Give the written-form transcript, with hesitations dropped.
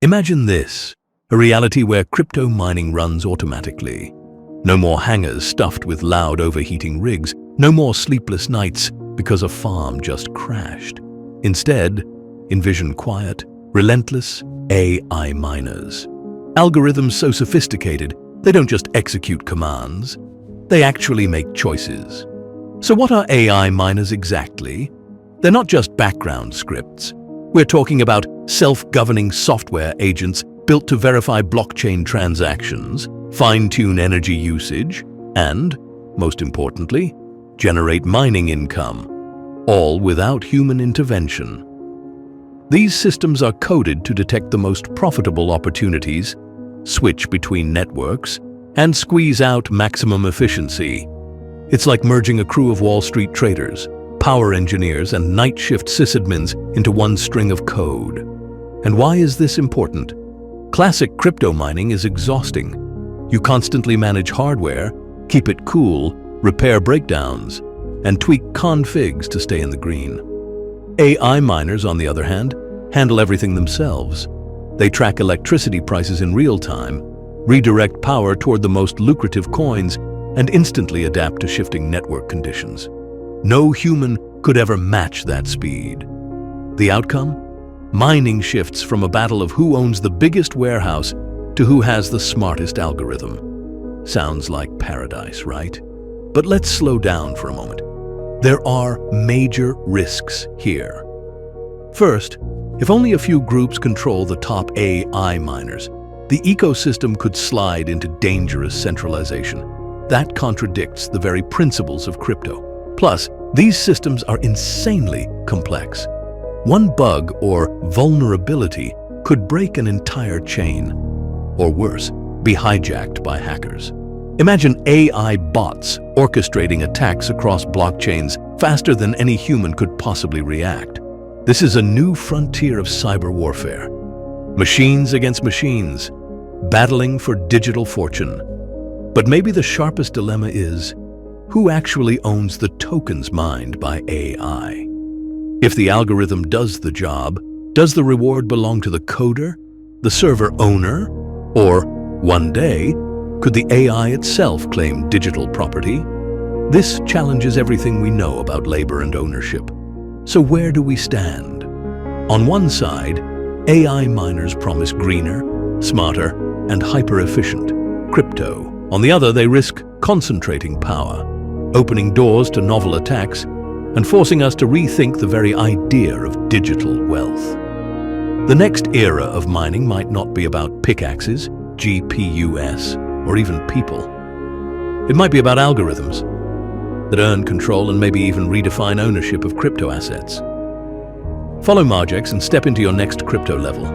Imagine this, a reality where crypto mining runs automatically. No more hangars stuffed with loud overheating rigs, no more sleepless nights because a farm just crashed. Instead, envision quiet, relentless AI miners. Algorithms so sophisticated, they don't just execute commands, they actually make choices. So what are AI miners exactly? They're not just background scripts. We're talking about self-governing software agents built to verify blockchain transactions, fine-tune energy usage, and, most importantly, generate mining income, all without human intervention. These systems are coded to detect the most profitable opportunities, switch between networks, and squeeze out maximum efficiency. It's like merging a crew of Wall Street traders, power engineers, and night shift sysadmins into one string of code. And why is this important? Classic crypto mining is exhausting. You constantly manage hardware, keep it cool, repair breakdowns, and tweak configs to stay in the green. AI miners, on the other hand, handle everything themselves. They track electricity prices in real time, redirect power toward the most lucrative coins, and instantly adapt to shifting network conditions. No human could ever match that speed. The outcome? Mining shifts from a battle of who owns the biggest warehouse to who has the smartest algorithm. Sounds like paradise, right? But let's slow down for a moment. There are major risks here. First, if only a few groups control the top AI miners, the ecosystem could slide into dangerous centralization. That contradicts the very principles of crypto. Plus, these systems are insanely complex. One bug or vulnerability could break an entire chain, or worse, be hijacked by hackers. Imagine AI bots orchestrating attacks across blockchains faster than any human could possibly react. This is a new frontier of cyber warfare. Machines against machines, battling for digital fortune. But maybe the sharpest dilemma is, who actually owns the tokens mined by AI? If the algorithm does the job, does the reward belong to the coder, the server owner, or, one day, could the AI itself claim digital property? This challenges everything we know about labor and ownership. So where do we stand? On one side, AI miners promise greener, smarter, and hyper-efficient crypto. On the other, they risk concentrating power, opening doors to novel attacks, and forcing us to rethink the very idea of digital wealth. The next era of mining might not be about pickaxes, GPUs, or even people. It might be about algorithms that earn control and maybe even redefine ownership of crypto assets. Follow Margex and step into your next crypto level.